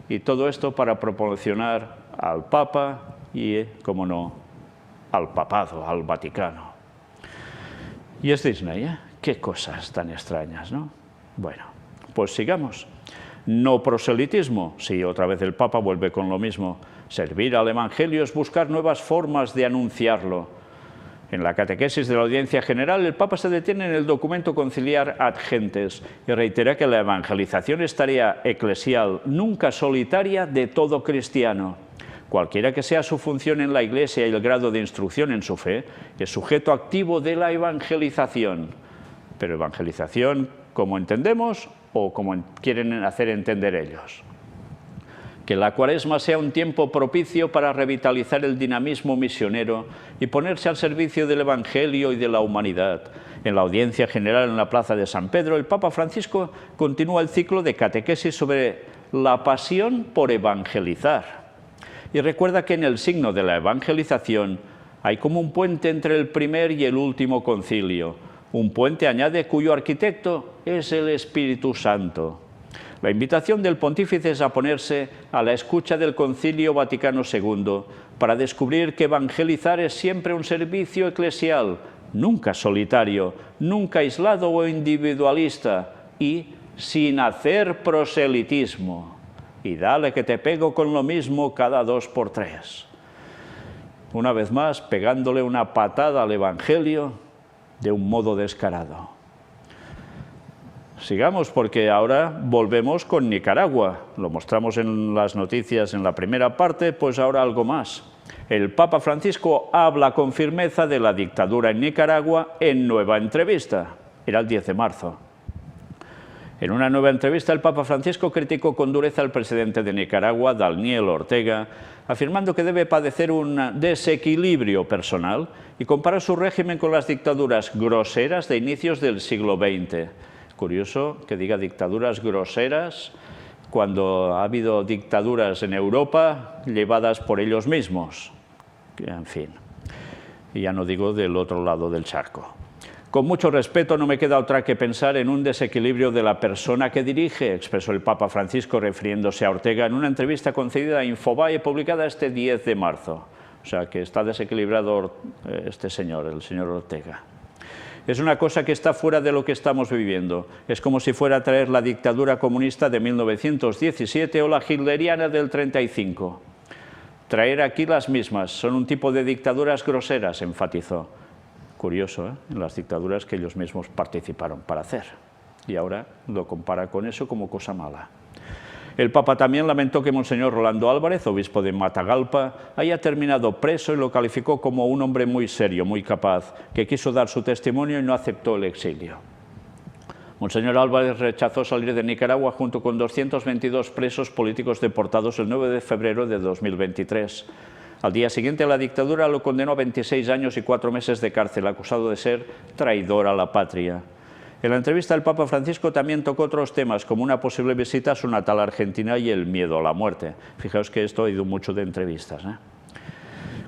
Speaker 1: y todo esto para proporcionar al Papa y, como no, al papado, al Vaticano. Y es Disney, ¿eh? Qué cosas tan extrañas, ¿no? Bueno, pues sigamos. No proselitismo, sí, otra vez el Papa vuelve con lo mismo. Servir al Evangelio es buscar nuevas formas de anunciarlo. En la catequesis de la Audiencia General, el Papa se detiene en el documento conciliar Ad Gentes y reitera que la evangelización es tarea eclesial, nunca solitaria, de todo cristiano. Cualquiera que sea su función en la Iglesia y el grado de instrucción en su fe, es sujeto activo de la evangelización. Pero evangelización como entendemos o como quieren hacer entender ellos. Que la Cuaresma sea un tiempo propicio para revitalizar el dinamismo misionero y ponerse al servicio del Evangelio y de la humanidad. En la Audiencia General en la Plaza de San Pedro, el Papa Francisco continúa el ciclo de catequesis sobre la pasión por evangelizar. Y recuerda que en el signo de la evangelización hay como un puente entre el primer y el último concilio. Un puente, añade, cuyo arquitecto es el Espíritu Santo. La invitación del pontífice es a ponerse a la escucha del Concilio Vaticano II para descubrir que evangelizar es siempre un servicio eclesial, nunca solitario, nunca aislado o individualista y sin hacer proselitismo. Y dale que te pego con lo mismo cada 2 por 3. Una vez más, pegándole una patada al Evangelio de un modo descarado. Sigamos, porque ahora volvemos con Nicaragua. Lo mostramos en las noticias en la primera parte, pues ahora algo más. El Papa Francisco habla con firmeza de la dictadura en Nicaragua en nueva entrevista. Era el 10 de marzo. En una nueva entrevista, el Papa Francisco criticó con dureza al presidente de Nicaragua, Daniel Ortega, afirmando que debe padecer un desequilibrio personal y comparó su régimen con las dictaduras groseras de inicios del siglo XX. Curioso que diga dictaduras groseras cuando ha habido dictaduras en Europa llevadas por ellos mismos. En fin, y ya no digo del otro lado del charco. Con mucho respeto, no me queda otra que pensar en un desequilibrio de la persona que dirige, expresó el Papa Francisco refiriéndose a Ortega en una entrevista concedida a Infobae publicada este 10 de marzo. O sea, que está desequilibrado este señor, el señor Ortega. Es una cosa que está fuera de lo que estamos viviendo. Es como si fuera a traer la dictadura comunista de 1917 o la hitleriana del 35. Traer aquí las mismas. Son un tipo de dictaduras groseras, enfatizó. Curioso, ¿eh? En las dictaduras que ellos mismos participaron para hacer. Y ahora lo compara con eso como cosa mala. El Papa también lamentó que Monseñor Rolando Álvarez, obispo de Matagalpa, haya terminado preso y lo calificó como un hombre muy serio, muy capaz, que quiso dar su testimonio y no aceptó el exilio. Monseñor Álvarez rechazó salir de Nicaragua junto con 222 presos políticos deportados el 9 de febrero de 2023. Al día siguiente, la dictadura lo condenó a 26 años y 4 meses de cárcel, acusado de ser traidor a la patria. En la entrevista, el Papa Francisco también tocó otros temas, como una posible visita a su natal Argentina y el miedo a la muerte. Fijaos que esto ha ido mucho de entrevistas, ¿eh?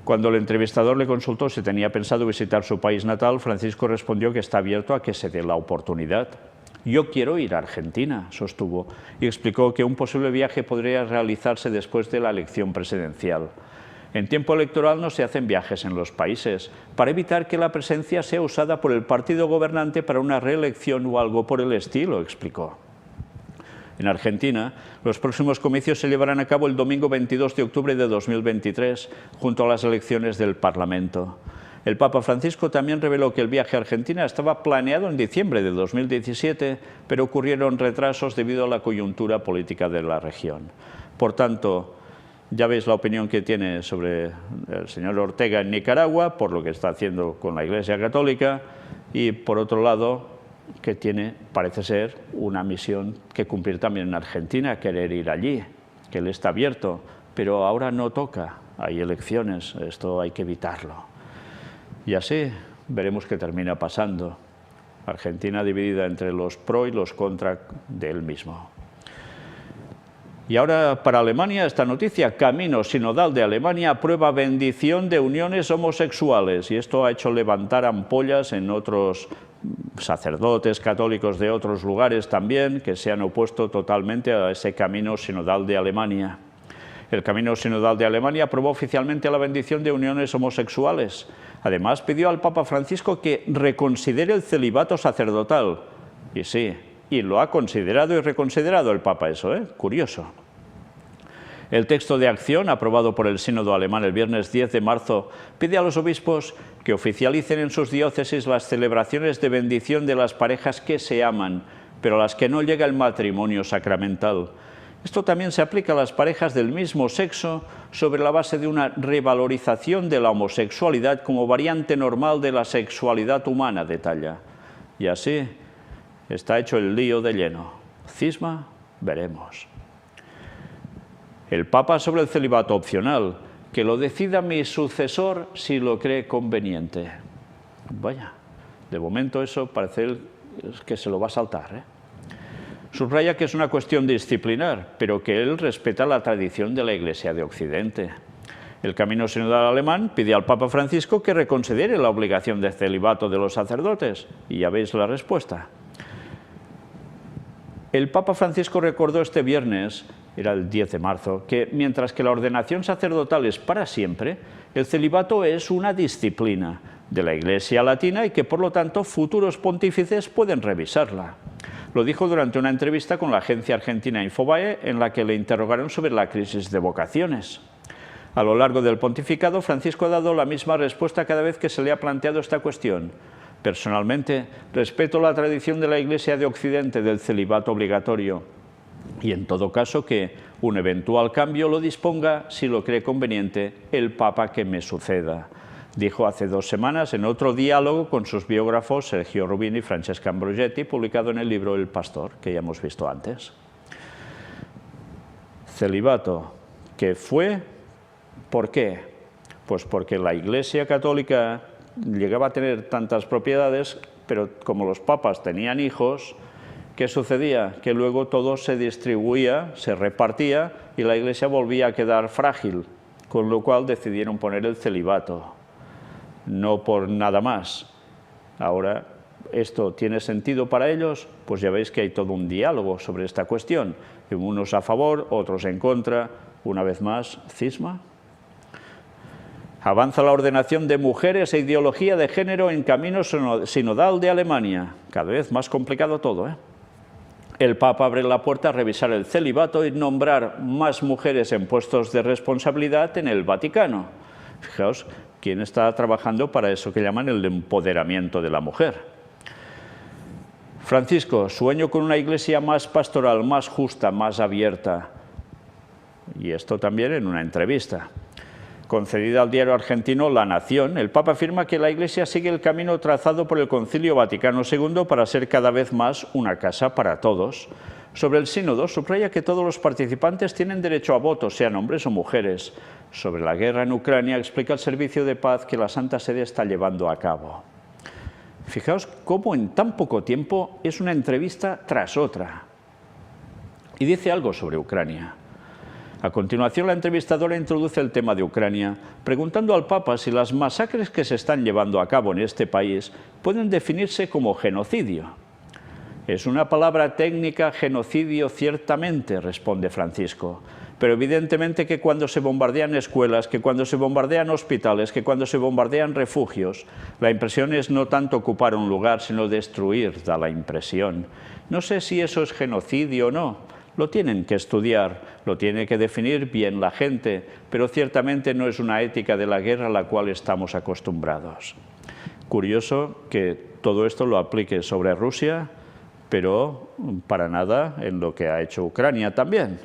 Speaker 1: Cuando el entrevistador le consultó si tenía pensado visitar su país natal, Francisco respondió que está abierto a que se dé la oportunidad. Yo quiero ir a Argentina, sostuvo, y explicó que un posible viaje podría realizarse después de la elección presidencial. En tiempo electoral no se hacen viajes en los países, para evitar que la presencia sea usada por el partido gobernante para una reelección o algo por el estilo, explicó. En Argentina, los próximos comicios se llevarán a cabo el domingo 22 de octubre de 2023, junto a las elecciones del Parlamento. El Papa Francisco también reveló que el viaje a Argentina estaba planeado en diciembre de 2017, pero ocurrieron retrasos debido a la coyuntura política de la región. Por tanto, ya veis la opinión que tiene sobre el señor Ortega en Nicaragua, por lo que está haciendo con la Iglesia Católica, y por otro lado, que tiene, parece ser, una misión que cumplir también en Argentina, querer ir allí, que él está abierto, pero ahora no toca, hay elecciones, esto hay que evitarlo. Y así veremos qué termina pasando. Argentina dividida entre los pro y los contra de él mismo. Y ahora para Alemania esta noticia: Camino Sinodal de Alemania aprueba bendición de uniones homosexuales, y esto ha hecho levantar ampollas en otros sacerdotes católicos de otros lugares también, que se han opuesto totalmente a ese Camino Sinodal de Alemania. El Camino Sinodal de Alemania aprobó oficialmente la bendición de uniones homosexuales. Además, pidió al Papa Francisco que reconsidere el celibato sacerdotal. Y sí, y lo ha considerado y reconsiderado el Papa eso, curioso. El texto de acción, aprobado por el Sínodo alemán el viernes 10 de marzo, pide a los obispos que oficialicen en sus diócesis las celebraciones de bendición de las parejas que se aman, pero a las que no llega el matrimonio sacramental. Esto también se aplica a las parejas del mismo sexo sobre la base de una revalorización de la homosexualidad como variante normal de la sexualidad humana, detalla. Y así está hecho el lío de lleno. Cisma, veremos. El Papa sobre el celibato opcional, que lo decida mi sucesor si lo cree conveniente. Vaya, de momento eso parece que se lo va a saltar, Subraya que es una cuestión disciplinar, pero que él respeta la tradición de la Iglesia de Occidente. El Camino Sinodal alemán pide al Papa Francisco que reconsidere la obligación de celibato de los sacerdotes, y ya veis la respuesta. El Papa Francisco recordó este viernes, era el 10 de marzo, que mientras que la ordenación sacerdotal es para siempre, el celibato es una disciplina de la Iglesia latina y que por lo tanto futuros pontífices pueden revisarla. Lo dijo durante una entrevista con la agencia argentina Infobae, en la que le interrogaron sobre la crisis de vocaciones. A lo largo del pontificado, Francisco ha dado la misma respuesta cada vez que se le ha planteado esta cuestión. Personalmente, respeto la tradición de la Iglesia de Occidente del celibato obligatorio y, en todo caso, que un eventual cambio lo disponga, si lo cree conveniente, el Papa que me suceda, dijo hace 2 semanas en otro diálogo con sus biógrafos Sergio Rubini y Francesca Ambrogetti, publicado en el libro El Pastor, que ya hemos visto antes. Celibato, que fue, ¿por qué? Pues porque la Iglesia Católica llegaba a tener tantas propiedades, pero como los papas tenían hijos, ¿qué sucedía? Que luego todo se distribuía, se repartía y la Iglesia volvía a quedar frágil, con lo cual decidieron poner el celibato. No por nada más. Ahora, ¿esto tiene sentido para ellos? Pues ya veis que hay todo un diálogo sobre esta cuestión. Unos a favor, otros en contra. Una vez más, cisma. Avanza la ordenación de mujeres e ideología de género en Camino Sinodal de Alemania. Cada vez más complicado todo, El Papa abre la puerta a revisar el celibato y nombrar más mujeres en puestos de responsabilidad en el Vaticano. Fijaos, ¿quién está trabajando para eso que llaman el empoderamiento de la mujer? Francisco, sueño con una iglesia más pastoral, más justa, más abierta. Y esto también en una entrevista. Concedida al diario argentino La Nación, el Papa afirma que la Iglesia sigue el camino trazado por el Concilio Vaticano II para ser cada vez más una casa para todos. Sobre el sínodo, subraya que todos los participantes tienen derecho a voto, sean hombres o mujeres. Sobre la guerra en Ucrania, explica el servicio de paz que la Santa Sede está llevando a cabo. Fijaos cómo en tan poco tiempo es una entrevista tras otra. Y dice algo sobre Ucrania. A continuación, la entrevistadora introduce el tema de Ucrania, preguntando al Papa si las masacres que se están llevando a cabo en este país pueden definirse como genocidio. Es una palabra técnica, genocidio, ciertamente, responde Francisco. Pero evidentemente que cuando se bombardean escuelas, que cuando se bombardean hospitales, que cuando se bombardean refugios, la impresión es no tanto ocupar un lugar, sino destruir, da la impresión. No sé si eso es genocidio o no. Lo tienen que estudiar, lo tiene que definir bien la gente, pero ciertamente no es una ética de la guerra a la cual estamos acostumbrados. Curioso que todo esto lo aplique sobre Rusia, pero para nada en lo que ha hecho Ucrania también.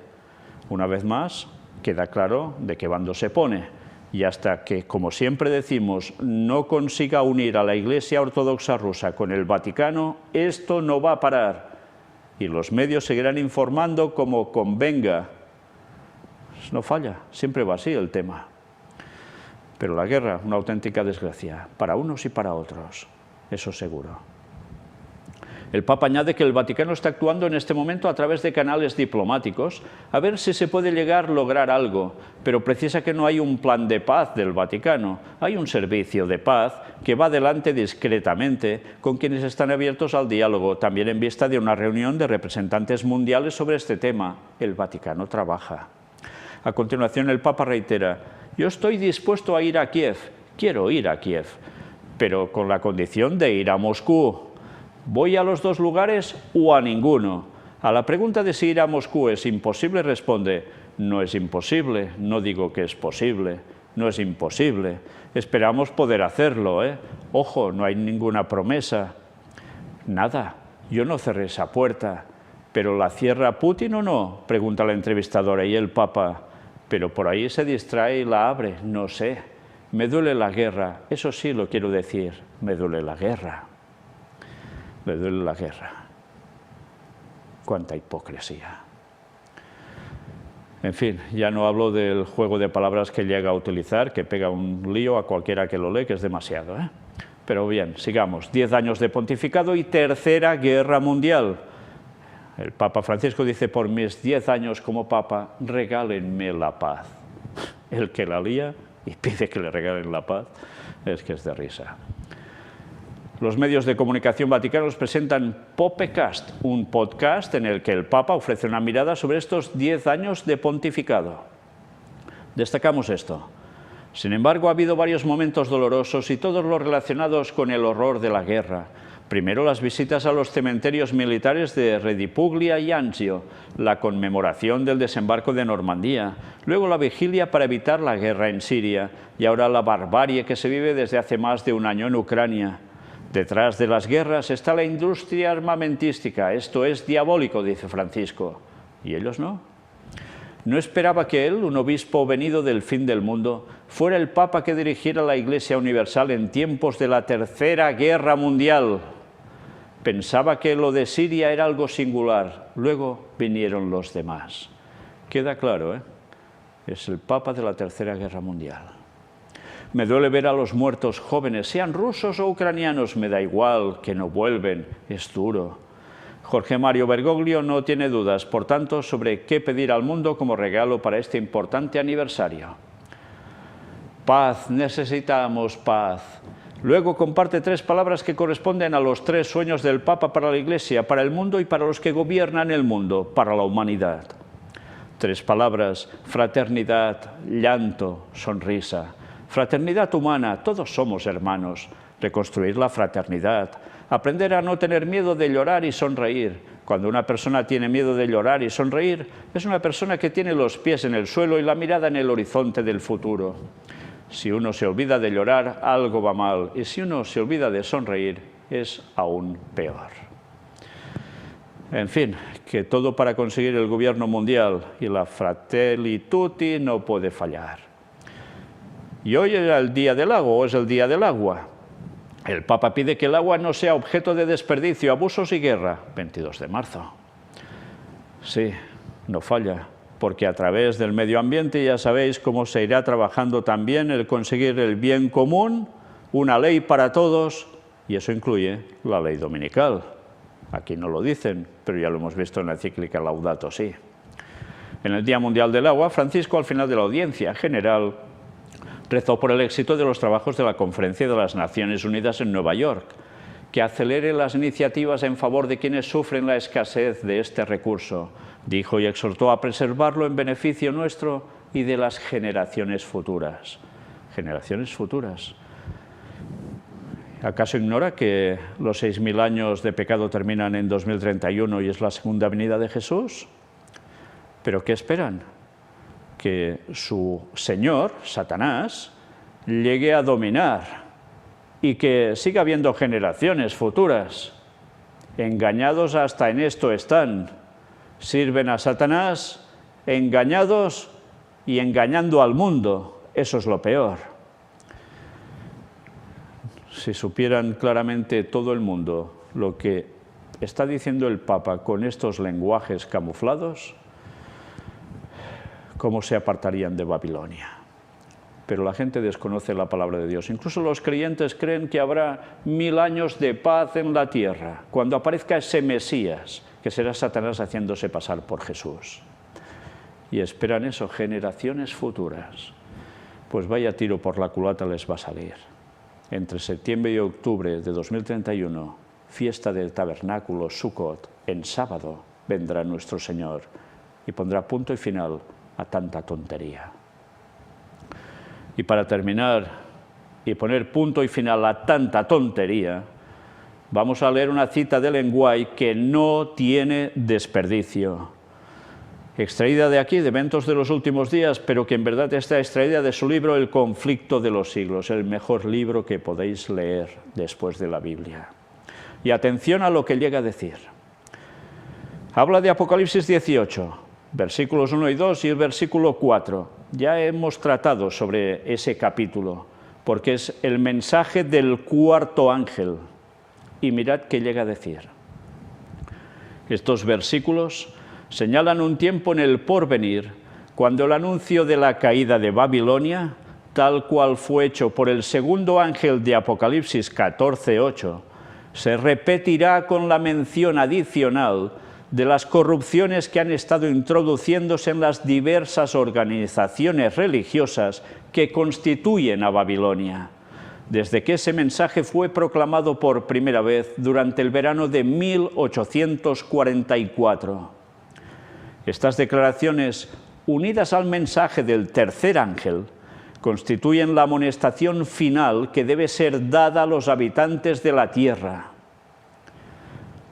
Speaker 1: Una vez más, queda claro de qué bando se pone. Y hasta que, como siempre decimos, no consiga unir a la Iglesia Ortodoxa rusa con el Vaticano, esto no va a parar. Y los medios seguirán informando como convenga. No falla, siempre va así el tema. Pero la guerra, una auténtica desgracia, para unos y para otros, eso seguro. El Papa añade que el Vaticano está actuando en este momento a través de canales diplomáticos, a ver si se puede lograr algo, pero precisa que no hay un plan de paz del Vaticano, hay un servicio de paz que va adelante discretamente con quienes están abiertos al diálogo, también en vista de una reunión de representantes mundiales sobre este tema. El Vaticano trabaja. A continuación el Papa reitera: yo estoy dispuesto a ir a Kiev, quiero ir a Kiev, pero con la condición de ir a Moscú. ¿Voy a los dos lugares o a ninguno? A la pregunta de si ir a Moscú es imposible, responde: no es imposible, no digo que es posible, no es imposible. Esperamos poder hacerlo, ¿eh? Ojo, no hay ninguna promesa. Nada, yo no cerré esa puerta. ¿Pero la cierra Putin o no?, pregunta la entrevistadora, y el Papa: pero por ahí se distrae y la abre, no sé. Me duele la guerra, eso sí lo quiero decir, me duele la guerra. Me duele la guerra. Cuánta hipocresía. En fin, ya no hablo del juego de palabras que llega a utilizar, que pega un lío a cualquiera que lo lee, que es demasiado, ¿eh? Pero bien, sigamos. 10 años de pontificado y Tercera Guerra Mundial. El Papa Francisco dice: por mis 10 años como Papa, regálenme la paz. El que la lía y pide que le regalen la paz, es que es de risa. Los medios de comunicación vaticanos presentan Popecast, un podcast en el que el Papa ofrece una mirada sobre estos 10 años de pontificado. Destacamos esto. Sin embargo, ha habido varios momentos dolorosos y todos los relacionados con el horror de la guerra. Primero, las visitas a los cementerios militares de Redipuglia y Anzio, la conmemoración del desembarco de Normandía, luego la vigilia para evitar la guerra en Siria y ahora la barbarie que se vive desde hace más de un año en Ucrania. Detrás de las guerras está la industria armamentística. Esto es diabólico, dice Francisco. ¿Y ellos no? No esperaba que él, un obispo venido del fin del mundo, fuera el Papa que dirigiera la Iglesia Universal en tiempos de la Tercera Guerra Mundial. Pensaba que lo de Siria era algo singular. Luego vinieron los demás. Queda claro, ¿eh? Es el Papa de la Tercera Guerra Mundial. Me duele ver a los muertos jóvenes, sean rusos o ucranianos, me da igual, que no vuelven, es duro. Jorge Mario Bergoglio no tiene dudas, por tanto, sobre qué pedir al mundo como regalo para este importante aniversario. Paz, necesitamos paz. Luego comparte 3 palabras que corresponden a los 3 sueños del Papa para la Iglesia, para el mundo y para los que gobiernan el mundo, para la humanidad. 3 palabras: fraternidad, llanto, sonrisa. Fraternidad humana, todos somos hermanos. Reconstruir la fraternidad. Aprender a no tener miedo de llorar y sonreír. Cuando una persona tiene miedo de llorar y sonreír, es una persona que tiene los pies en el suelo y la mirada en el horizonte del futuro. Si uno se olvida de llorar, algo va mal. Y si uno se olvida de sonreír, es aún peor. En fin, que todo para conseguir el gobierno mundial y la Fratelli Tutti no puede fallar. Y hoy era el día del lago, o es el día del agua. El Papa pide que el agua no sea objeto de desperdicio, abusos y guerra. 22 de marzo. Sí, no falla, porque a través del medio ambiente ya sabéis cómo se irá trabajando también el conseguir el bien común, una ley para todos, y eso incluye la ley dominical. Aquí no lo dicen, pero ya lo hemos visto en la encíclica Laudato Si. En el Día Mundial del Agua, Francisco, al final de la audiencia general, rezó por el éxito de los trabajos de la Conferencia de las Naciones Unidas en Nueva York, que acelere las iniciativas en favor de quienes sufren la escasez de este recurso. Dijo y exhortó a preservarlo en beneficio nuestro y de las generaciones futuras. Generaciones futuras. ¿Acaso ignora que los 6.000 años de pecado terminan en 2031 y es la segunda venida de Jesús? ¿Pero qué esperan? Que su señor, Satanás, llegue a dominar y que siga habiendo generaciones futuras. Engañados hasta en esto están. Sirven a Satanás, engañados y engañando al mundo. Eso es lo peor. Si supieran claramente todo el mundo lo que está diciendo el Papa con estos lenguajes camuflados, ¿cómo se apartarían de Babilonia? Pero la gente desconoce la palabra de Dios. Incluso los creyentes creen que habrá 1000 años de paz en la tierra, cuando aparezca ese Mesías, que será Satanás haciéndose pasar por Jesús. Y esperan eso, generaciones futuras. Pues vaya tiro por la culata les va a salir. Entre septiembre y octubre de 2031, fiesta del tabernáculo Sukkot, en sábado vendrá nuestro Señor y pondrá punto y final a tanta tontería. Y para terminar y poner punto y final a tanta tontería, vamos a leer una cita de Ellen White que no tiene desperdicio. Extraída de aquí, de Eventos de los Últimos Días, pero que en verdad está extraída de su libro El conflicto de los siglos, el mejor libro que podéis leer después de la Biblia. Y atención a lo que llega a decir. Habla de Apocalipsis 18, versículos 1 y 2 y el versículo 4. Ya hemos tratado sobre ese capítulo, porque es el mensaje del cuarto ángel. Y mirad qué llega a decir. Estos versículos señalan un tiempo en el porvenir, cuando el anuncio de la caída de Babilonia, tal cual fue hecho por el segundo ángel de Apocalipsis 14:8, se repetirá con la mención adicional de las corrupciones que han estado introduciéndose en las diversas organizaciones religiosas que constituyen a Babilonia, desde que ese mensaje fue proclamado por primera vez durante el verano de 1844. Estas declaraciones, unidas al mensaje del tercer ángel, constituyen la amonestación final que debe ser dada a los habitantes de la tierra.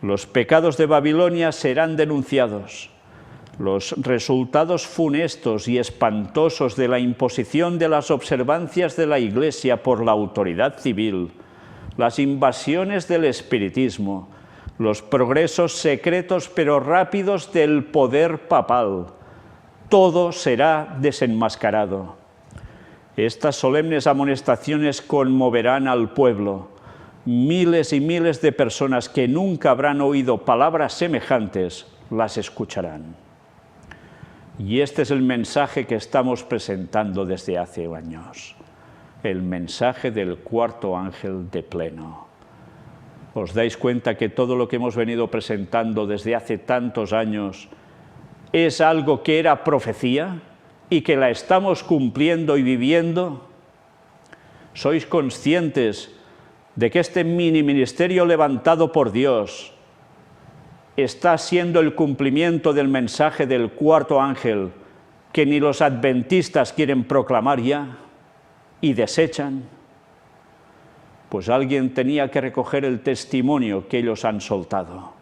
Speaker 1: Los pecados de Babilonia serán denunciados. Los resultados funestos y espantosos de la imposición de las observancias de la Iglesia por la autoridad civil, las invasiones del espiritismo, los progresos secretos pero rápidos del poder papal, todo será desenmascarado. Estas solemnes amonestaciones conmoverán al pueblo. Miles y miles de personas que nunca habrán oído palabras semejantes las escucharán. Y este es el mensaje que estamos presentando desde hace años, el mensaje del cuarto ángel de pleno. ¿Os dais cuenta que todo lo que hemos venido presentando desde hace tantos años es algo que era profecía y que la estamos cumpliendo y viviendo? ¿Sois conscientes de que este mini ministerio levantado por Dios está siendo el cumplimiento del mensaje del cuarto ángel que ni los adventistas quieren proclamar ya y desechan? Pues alguien tenía que recoger el testimonio que ellos han soltado,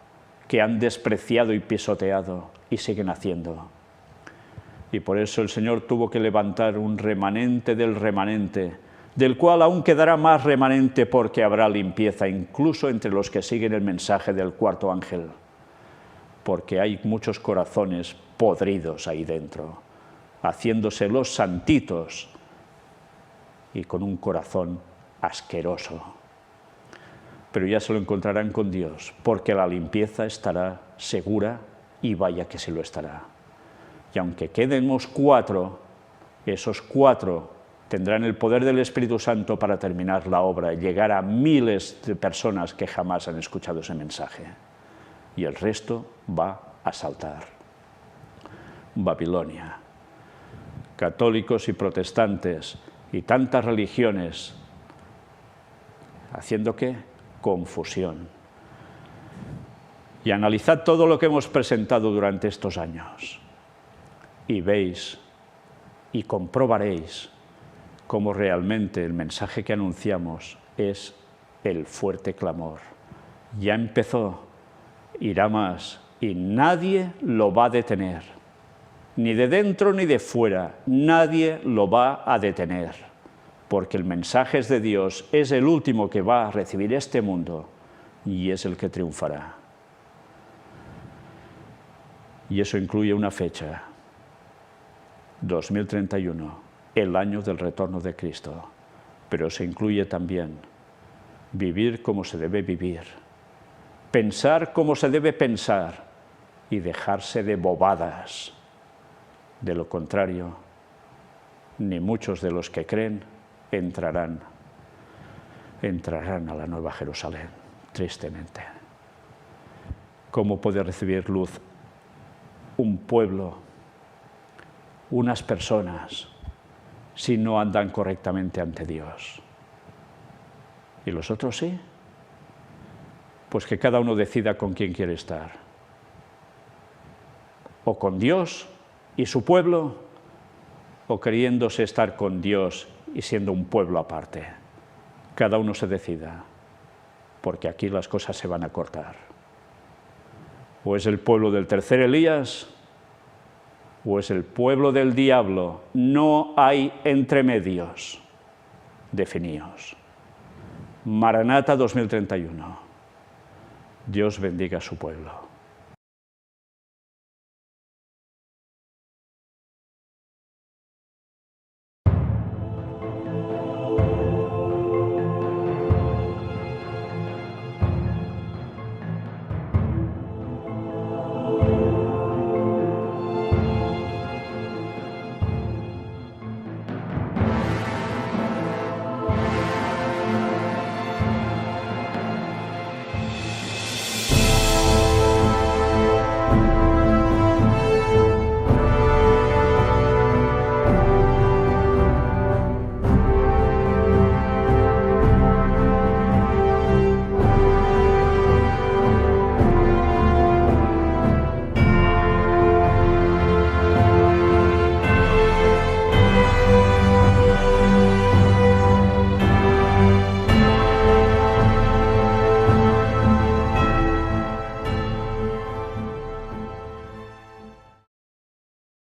Speaker 1: que han despreciado y pisoteado y siguen haciendo. Y por eso el Señor tuvo que levantar un remanente, del cual aún quedará más remanente porque habrá limpieza, incluso entre los que siguen el mensaje del cuarto ángel, porque hay muchos corazones podridos ahí dentro, haciéndose los santitos y con un corazón asqueroso. Pero ya se lo encontrarán con Dios, porque la limpieza estará segura y vaya que se lo estará. Y aunque quedemos 4, esos 4 tendrán el poder del Espíritu Santo para terminar la obra y llegar a miles de personas que jamás han escuchado ese mensaje. Y el resto va a saltar. Babilonia. Católicos y protestantes y tantas religiones, ¿haciendo qué? confusión. Y analizad todo lo que hemos presentado durante estos años y veis y comprobaréis cómo realmente el mensaje que anunciamos es el fuerte clamor. Ya empezó, irá más y nadie lo va a detener, ni de dentro ni de fuera, nadie lo va a detener, porque el mensaje es de Dios, es el último que va a recibir este mundo y es el que triunfará. Y eso incluye una fecha, 2031, el año del retorno de Cristo, pero se incluye también vivir como se debe vivir, pensar como se debe pensar y dejarse de bobadas. De lo contrario, ni muchos de los que creen entrarán a la Nueva Jerusalén, tristemente. ¿Cómo puede recibir luz un pueblo, unas personas, si no andan correctamente ante Dios? ¿Y los otros sí? Pues que cada uno decida con quién quiere estar. O con Dios y su pueblo, o queriéndose estar con Dios y siendo un pueblo aparte. Cada uno se decida, porque aquí las cosas se van a cortar. O es el pueblo del tercer Elías, o es el pueblo del diablo. No hay entremedios. Definíos. Maranata 2031. Dios bendiga a su pueblo.